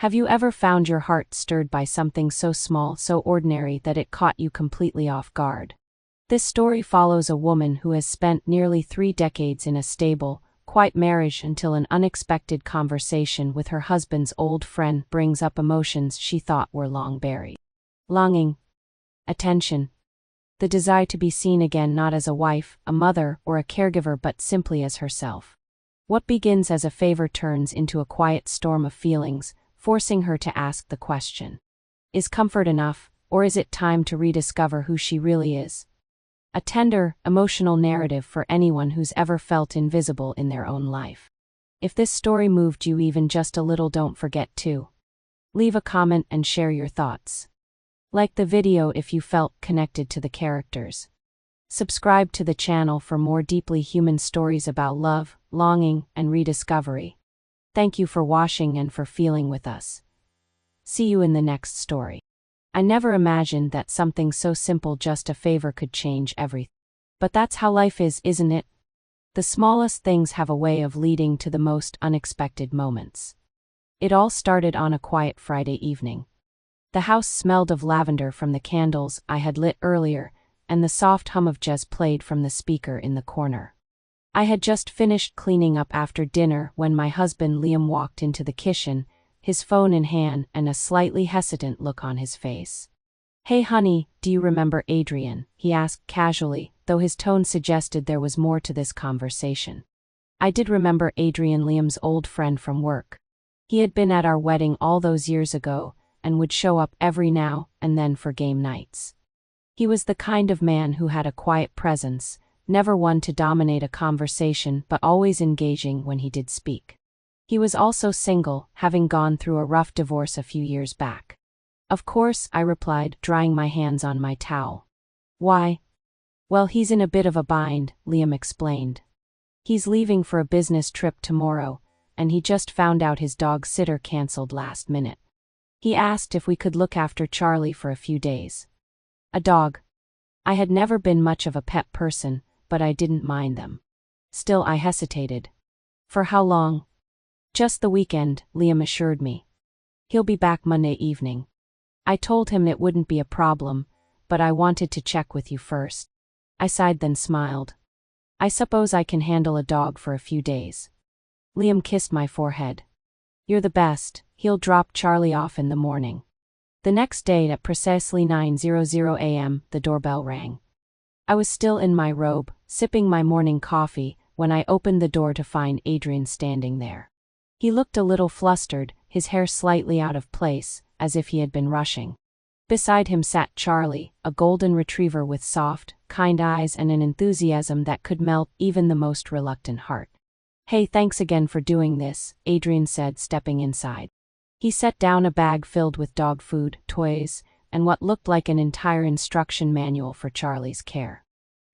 Have you ever found your heart stirred by something so small, so ordinary that it caught you completely off guard? This story follows a woman who has spent nearly 3 decades in a stable, quiet marriage until an unexpected conversation with her husband's old friend brings up emotions she thought were long buried. Longing, attention, the desire to be seen again, not as a wife, a mother, or a caregiver but simply as herself. What begins as a favor turns into a quiet storm of feelings, forcing her to ask the question: is comfort enough, or is it time to rediscover who she really is? A tender, emotional narrative for anyone who's ever felt invisible in their own life. If this story moved you even just a little, don't forget to leave a comment and share your thoughts. Like the video if you felt connected to the characters. Subscribe to the channel for more deeply human stories about love, longing, and rediscovery. Thank you for watching and for feeling with us. See you in the next story. I never imagined that something so simple, just a favor, could change everything. But that's how life is, isn't it? The smallest things have a way of leading to the most unexpected moments. It all started on a quiet Friday evening. The house smelled of lavender from the candles I had lit earlier, and the soft hum of jazz played from the speaker in the corner. I had just finished cleaning up after dinner when my husband Liam walked into the kitchen, his phone in hand and a slightly hesitant look on his face. "Hey honey, do you remember Adrian?" he asked casually, though his tone suggested there was more to this conversation. I did remember Adrian, Liam's old friend from work. He had been at our wedding all those years ago, and would show up every now and then for game nights. He was the kind of man who had a quiet presence, never one to dominate a conversation but always engaging when he did speak. He was also single, having gone through a rough divorce a few years back. "Of course," I replied, drying my hands on my towel. "Why?" "Well, he's in a bit of a bind," Liam explained. "He's leaving for a business trip tomorrow, and he just found out his dog sitter canceled last minute. He asked if we could look after Charlie for a few days." A dog. I had never been much of a pet person, but I didn't mind them. Still, I hesitated. "For how long?" "Just the weekend," Liam assured me. "He'll be back Monday evening." I told him it wouldn't be a problem, but I wanted to check with you first. I sighed, then smiled. "I suppose I can handle a dog for a few days." Liam kissed my forehead. "You're the best. He'll drop Charlie off in the morning." The next day at precisely 9:00 a.m., the doorbell rang. I was still in my robe, sipping my morning coffee, when I opened the door to find Adrian standing there. He looked a little flustered, his hair slightly out of place, as if he had been rushing. Beside him sat Charlie, a golden retriever with soft, kind eyes and an enthusiasm that could melt even the most reluctant heart. "Hey, thanks again for doing this," Adrian said, stepping inside. He set down a bag filled with dog food, toys, and what looked like an entire instruction manual for Charlie's care.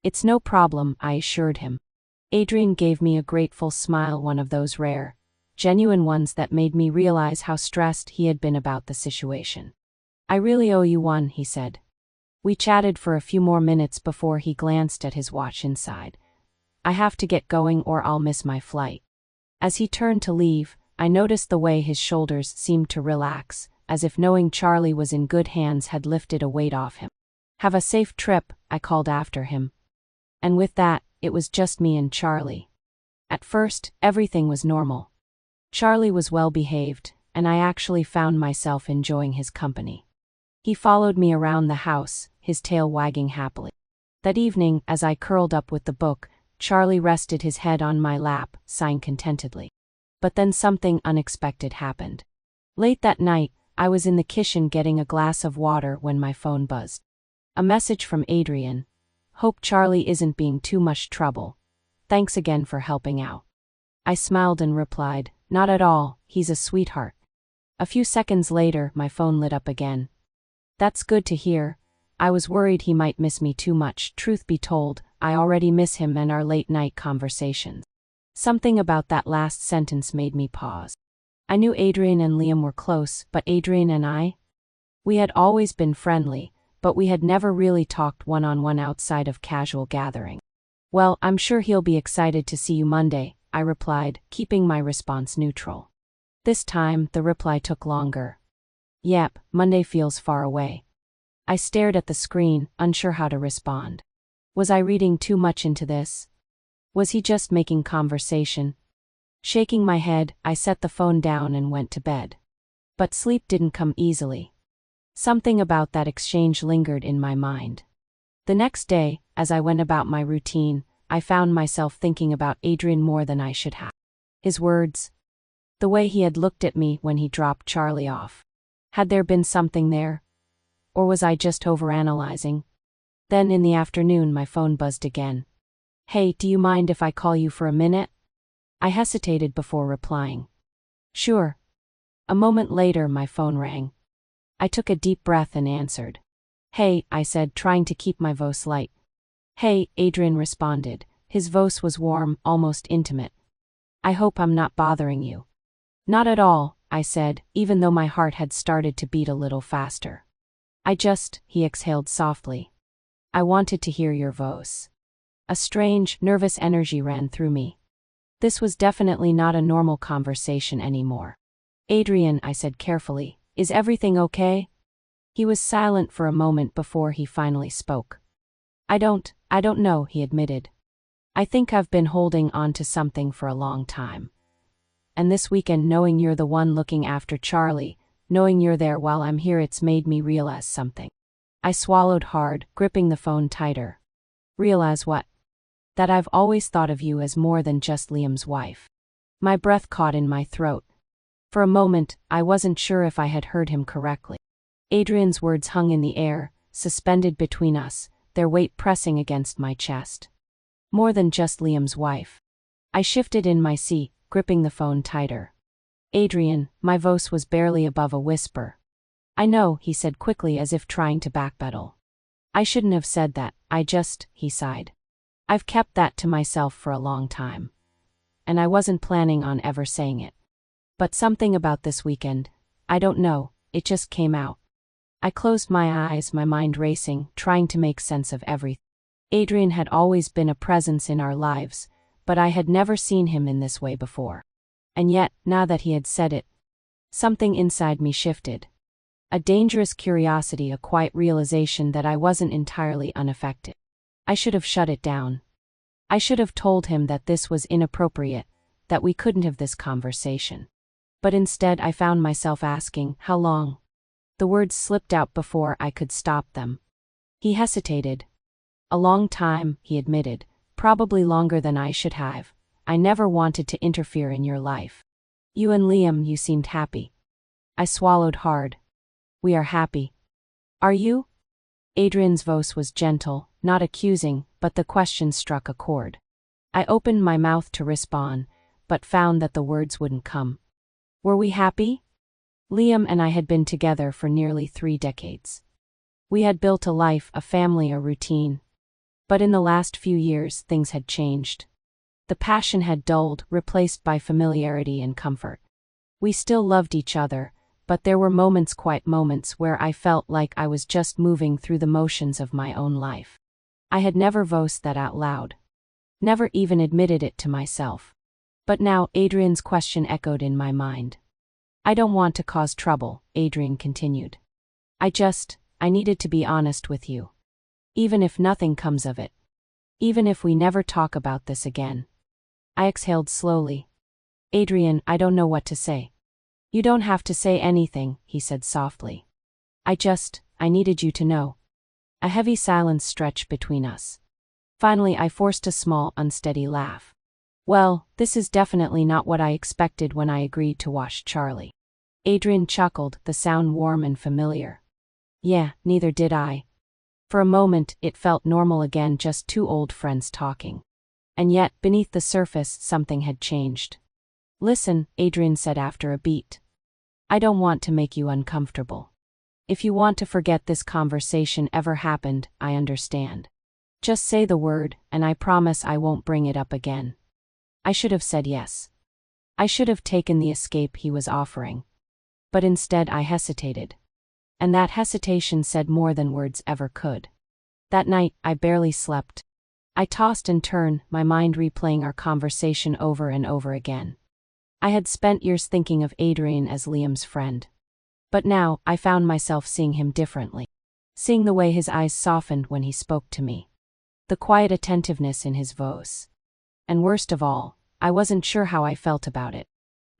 "It's no problem," I assured him. Adrian gave me a grateful smile, one of those rare, genuine ones that made me realize how stressed he had been about the situation. "I really owe you one," he said. We chatted for a few more minutes before he glanced at his watch inside. "I have to get going or I'll miss my flight." As he turned to leave, I noticed the way his shoulders seemed to relax, as if knowing Charlie was in good hands had lifted a weight off him. "Have a safe trip," I called after him. And with that, it was just me and Charlie. At first, everything was normal. Charlie was well behaved, and I actually found myself enjoying his company. He followed me around the house, his tail wagging happily. That evening, as I curled up with the book, Charlie rested his head on my lap, sighing contentedly. But then something unexpected happened. Late that night, I was in the kitchen getting a glass of water when my phone buzzed. A message from Adrian. "Hope Charlie isn't being too much trouble. Thanks again for helping out." I smiled and replied, "Not at all, he's a sweetheart." A few seconds later, my phone lit up again. "That's good to hear. I was worried he might miss me too much. Truth be told, I already miss him and our late-night conversations." Something about that last sentence made me pause. I knew Adrian and Liam were close, but Adrian and I? We had always been friendly, but we had never really talked one-on-one outside of casual gathering. "Well, I'm sure he'll be excited to see you Monday," I replied, keeping my response neutral. This time, the reply took longer. Yep, Monday feels far away. I stared at the screen, unsure how to respond. Was I reading too much into this? Was he just making conversation? Shaking my head, I set the phone down and went to bed. But sleep didn't come easily. Something about that exchange lingered in my mind. The next day, as I went about my routine, I found myself thinking about Adrian more than I should have. His words. The way he had looked at me when he dropped Charlie off. Had there been something there? Or was I just overanalyzing? Then in the afternoon my phone buzzed again. Hey, do you mind if I call you for a minute? I hesitated before replying. Sure. A moment later my phone rang. I took a deep breath and answered. Hey, I said, trying to keep my voice light. Hey, Adrian responded. His voice was warm, almost intimate. I hope I'm not bothering you. Not at all, I said, even though my heart had started to beat a little faster. He exhaled softly. I wanted to hear your voice. A strange, nervous energy ran through me. This was definitely not a normal conversation anymore. Adrian, I said carefully, is everything okay? He was silent for a moment before he finally spoke. I don't know, he admitted. I think I've been holding on to something for a long time. And this weekend, knowing you're the one looking after Charlie, knowing you're there while I'm here, it's made me realize something. I swallowed hard, gripping the phone tighter. Realize what? That I've always thought of you as more than just Liam's wife. My breath caught in my throat. For a moment, I wasn't sure if I had heard him correctly. Adrian's words hung in the air, suspended between us, their weight pressing against my chest. More than just Liam's wife. I shifted in my seat, gripping the phone tighter. Adrian, my voice was barely above a whisper. I know, he said quickly as if trying to backpedal. I shouldn't have said that, he sighed. I've kept that to myself for a long time. And I wasn't planning on ever saying it. But something about this weekend, I don't know, it just came out. I closed my eyes, my mind racing, trying to make sense of everything. Adrian had always been a presence in our lives, but I had never seen him in this way before. And yet, now that he had said it, something inside me shifted. A dangerous curiosity, a quiet realization that I wasn't entirely unaffected. I should have shut it down. I should have told him that this was inappropriate, that we couldn't have this conversation. But instead I found myself asking, how long? The words slipped out before I could stop them. He hesitated. A long time, he admitted, probably longer than I should have. I never wanted to interfere in your life. You and Liam, you seemed happy. I swallowed hard. We are happy. Are you? Adrian's voice was gentle, not accusing, but the question struck a chord. I opened my mouth to respond, but found that the words wouldn't come. Were we happy? Liam and I had been together for nearly 3 decades. We had built a life, a family, a routine. But in the last few years, things had changed. The passion had dulled, replaced by familiarity and comfort. We still loved each other, but there were moments, quiet moments, where I felt like I was just moving through the motions of my own life. I had never voiced that out loud. Never even admitted it to myself. But now, Adrian's question echoed in my mind. I don't want to cause trouble, Adrian continued. I needed to be honest with you. Even if nothing comes of it. Even if we never talk about this again. I exhaled slowly. Adrian, I don't know what to say. You don't have to say anything, he said softly. I needed you to know. A heavy silence stretched between us. Finally, I forced a small, unsteady laugh. Well, this is definitely not what I expected when I agreed to watch Charlie. Adrian chuckled, the sound warm and familiar. Yeah, neither did I. For a moment, it felt normal again, just 2 old friends talking. And yet, beneath the surface, something had changed. Listen, Adrian said after a beat. I don't want to make you uncomfortable. If you want to forget this conversation ever happened, I understand. Just say the word, and I promise I won't bring it up again. I should have said yes. I should have taken the escape he was offering. But instead I hesitated. And that hesitation said more than words ever could. That night, I barely slept. I tossed and turned, my mind replaying our conversation over and over again. I had spent years thinking of Adrian as Liam's friend. But now, I found myself seeing him differently. Seeing the way his eyes softened when he spoke to me. The quiet attentiveness in his voice. And worst of all, I wasn't sure how I felt about it.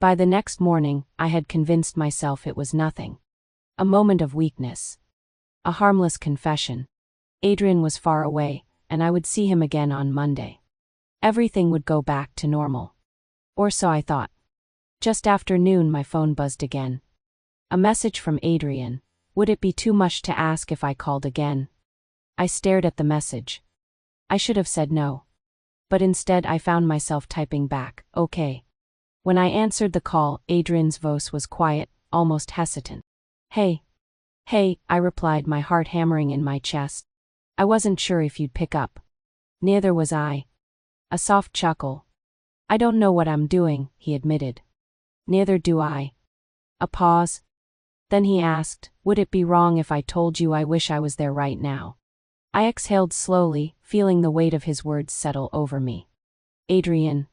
By the next morning, I had convinced myself it was nothing. A moment of weakness. A harmless confession. Adrian was far away, and I would see him again on Monday. Everything would go back to normal. Or so I thought. Just after noon, my phone buzzed again. A message from Adrian. Would it be too much to ask if I called again? I stared at the message. I should have said no. But instead I found myself typing back, okay. When I answered the call, Adrian's voice was quiet, almost hesitant. Hey. Hey, I replied, my heart hammering in my chest. I wasn't sure if you'd pick up. Neither was I. A soft chuckle. I don't know what I'm doing, he admitted. Neither do I. A pause. Then he asked, would it be wrong if I told you I wish I was there right now? I exhaled slowly, feeling the weight of his words settle over me. Adrian.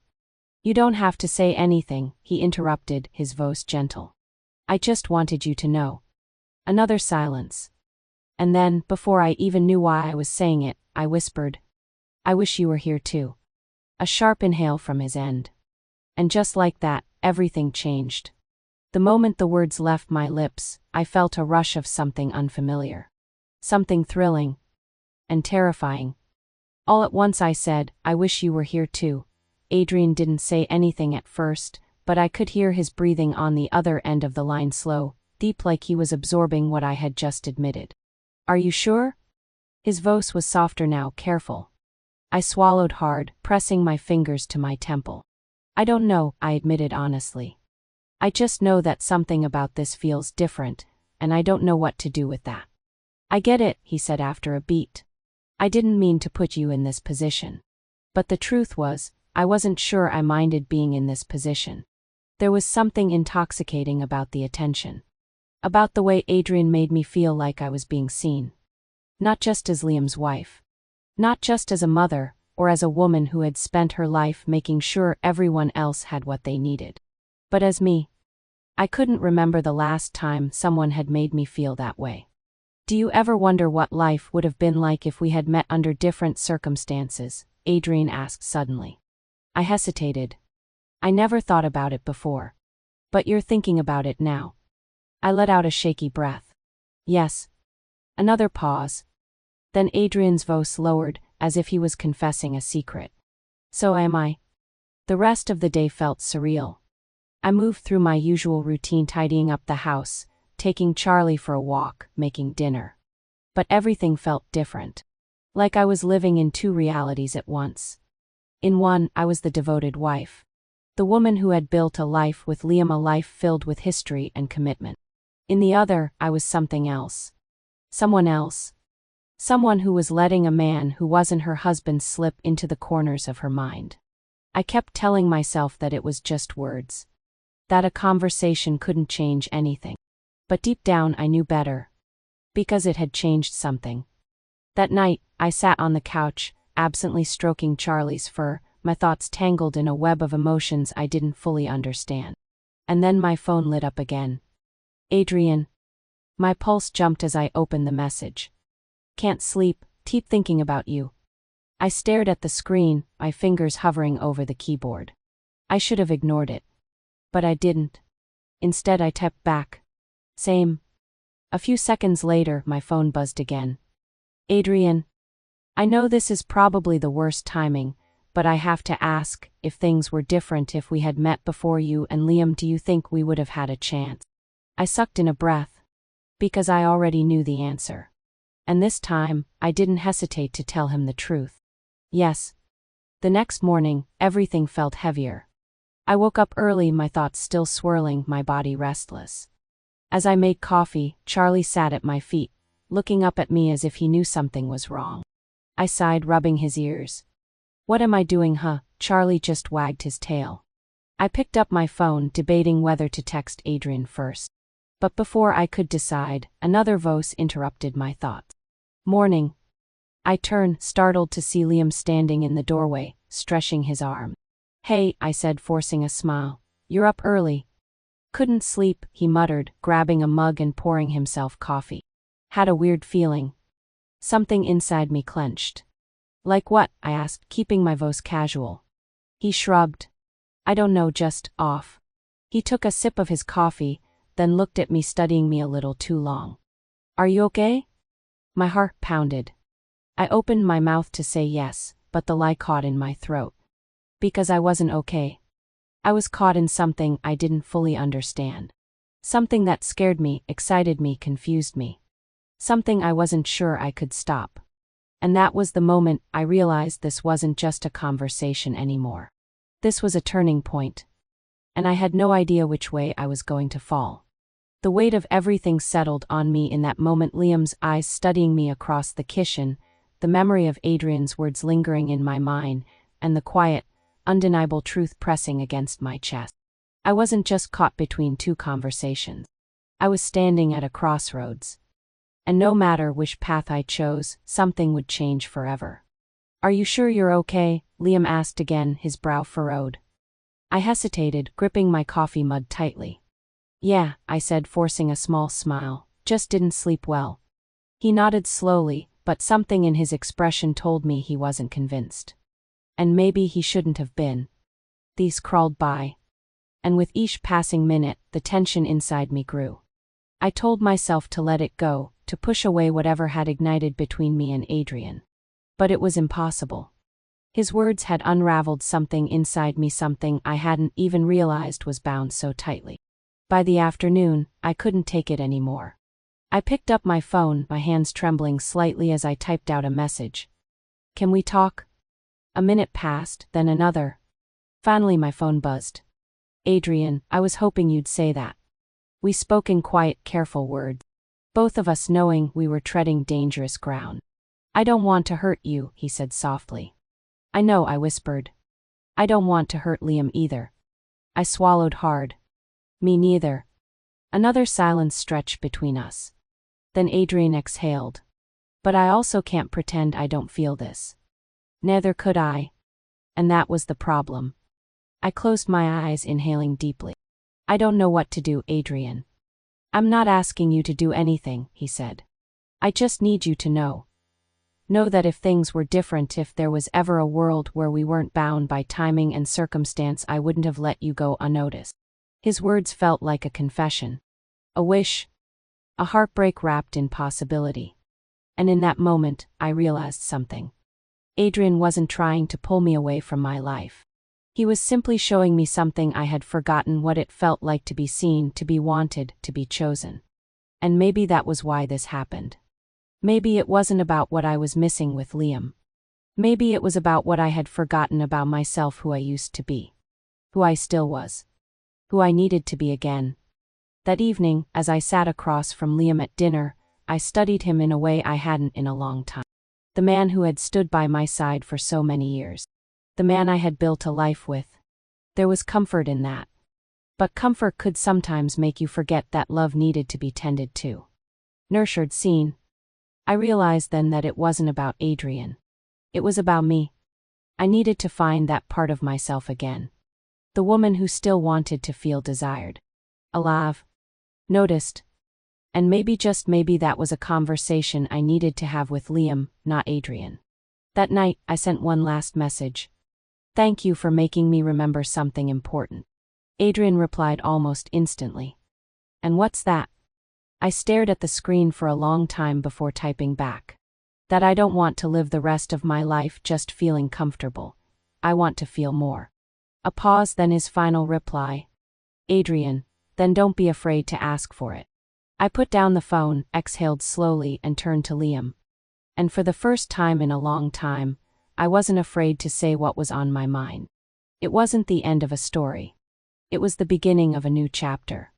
You don't have to say anything, he interrupted, his voice gentle. I just wanted you to know. Another silence. And then, before I even knew why I was saying it, I whispered, I wish you were here too. A sharp inhale from his end. And just like that, everything changed. The moment the words left my lips, I felt a rush of something unfamiliar. Something thrilling. And terrifying. All at once I said, I wish you were here too. Adrian didn't say anything at first, but I could hear his breathing on the other end of the line, slow, deep, like he was absorbing what I had just admitted. Are you sure? His voice was softer now, careful. I swallowed hard, pressing my fingers to my temple. I don't know, I admitted honestly. I just know that something about this feels different, and I don't know what to do with that. I get it, he said after a beat. I didn't mean to put you in this position. But the truth was, I wasn't sure I minded being in this position. There was something intoxicating about the attention. About the way Adrian made me feel like I was being seen. Not just as Liam's wife. Not just as a mother, or as a woman who had spent her life making sure everyone else had what they needed. But as me. I couldn't remember the last time someone had made me feel that way. Do you ever wonder what life would have been like if we had met under different circumstances? Adrian asked suddenly. I hesitated. I never thought about it before. But you're thinking about it now. I let out a shaky breath. Yes. Another pause. Then Adrian's voice lowered, as if he was confessing a secret. So am I. The rest of the day felt surreal. I moved through my usual routine, tidying up the house, taking Charlie for a walk, making dinner. But everything felt different. Like I was living in two realities at once. In one, I was the devoted wife. The woman who had built a life with Liam, a life filled with history and commitment. In the other, I was something else. Someone else. Someone who was letting a man who wasn't her husband slip into the corners of her mind. I kept telling myself that it was just words. That a conversation couldn't change anything. But deep down I knew better. Because it had changed something. That night, I sat on the couch, absently stroking Charlie's fur, my thoughts tangled in a web of emotions I didn't fully understand. And then my phone lit up again. Adrian. My pulse jumped as I opened the message. Can't sleep, keep thinking about you. I stared at the screen, my fingers hovering over the keyboard. I should have ignored it. But I didn't. Instead I typed back. Same. A few seconds later, my phone buzzed again. Adrian. I know this is probably the worst timing, but I have to ask, if things were different if we had met before you and Liam, do you think we would have had a chance? I sucked in a breath. Because I already knew the answer. And this time, I didn't hesitate to tell him the truth. Yes. The next morning, everything felt heavier. I woke up early, my thoughts still swirling, my body restless. As I made coffee, Charlie sat at my feet, looking up at me as if he knew something was wrong. I sighed, rubbing his ears. What am I doing, huh? Charlie just wagged his tail. I picked up my phone, debating whether to text Adrian first. But before I could decide, another voice interrupted my thoughts. Morning. I turned, startled to see Liam standing in the doorway, stretching his arm. Hey, I said, forcing a smile. You're up early. Couldn't sleep, he muttered, grabbing a mug and pouring himself coffee. Had a weird feeling. Something inside me clenched. Like what? I asked, keeping my voice casual. He shrugged. I don't know, just off. He took a sip of his coffee, then looked at me, studying me a little too long. Are you okay? My heart pounded. I opened my mouth to say yes, but the lie caught in my throat. Because I wasn't okay. I was caught in something I didn't fully understand. Something that scared me, excited me, confused me. Something I wasn't sure I could stop. And that was the moment I realized this wasn't just a conversation anymore. This was a turning point. And I had no idea which way I was going to fall. The weight of everything settled on me in that moment, Liam's eyes studying me across the kitchen, the memory of Adrian's words lingering in my mind, and the quiet, undeniable truth pressing against my chest. I wasn't just caught between two conversations. I was standing at a crossroads. And no matter which path I chose, something would change forever. Are you sure you're okay? Liam asked again, his brow furrowed. I hesitated, gripping my coffee mug tightly. Yeah, I said, forcing a small smile. Just didn't sleep well. He nodded slowly, but something in his expression told me he wasn't convinced. And maybe he shouldn't have been. These crawled by. And with each passing minute, the tension inside me grew. I told myself to let it go, to push away whatever had ignited between me and Adrian. But it was impossible. His words had unraveled something inside me, something I hadn't even realized was bound so tightly. By the afternoon, I couldn't take it anymore. I picked up my phone, my hands trembling slightly as I typed out a message. Can we talk? A minute passed, then another. Finally my phone buzzed. Adrian, I was hoping you'd say that. We spoke in quiet, careful words, both of us knowing we were treading dangerous ground. I don't want to hurt you, he said softly. I know, I whispered. I don't want to hurt Liam either. I swallowed hard. Me neither. Another silence stretched between us. Then Adrian exhaled. But I also can't pretend I don't feel this. Neither could I. And that was the problem. I closed my eyes, inhaling deeply. I don't know what to do, Adrian. I'm not asking you to do anything, he said. I just need you to know. Know that if things were different, if there was ever a world where we weren't bound by timing and circumstance, I wouldn't have let you go unnoticed. His words felt like a confession. A wish. A heartbreak wrapped in possibility. And in that moment, I realized something. Adrian wasn't trying to pull me away from my life. He was simply showing me something I had forgotten, what it felt like to be seen, to be wanted, to be chosen. And maybe that was why this happened. Maybe it wasn't about what I was missing with Liam. Maybe it was about what I had forgotten about myself, who I used to be. Who I still was. Who I needed to be again. That evening, as I sat across from Liam at dinner, I studied him in a way I hadn't in a long time. The man who had stood by my side for so many years. The man I had built a life with. There was comfort in that. But comfort could sometimes make you forget that love needed to be tended to. Nurtured, seen. I realized then that it wasn't about Adrian. It was about me. I needed to find that part of myself again. The woman who still wanted to feel desired. Alive. Noticed. And maybe, just maybe, that was a conversation I needed to have with Liam, not Adrian. That night, I sent one last message. Thank you for making me remember something important. Adrian replied almost instantly. And what's that? I stared at the screen for a long time before typing back. That I don't want to live the rest of my life just feeling comfortable. I want to feel more. A pause, then his final reply. Adrian, then don't be afraid to ask for it. I put down the phone, exhaled slowly, and turned to Liam. And for the first time in a long time, I wasn't afraid to say what was on my mind. It wasn't the end of a story. It was the beginning of a new chapter.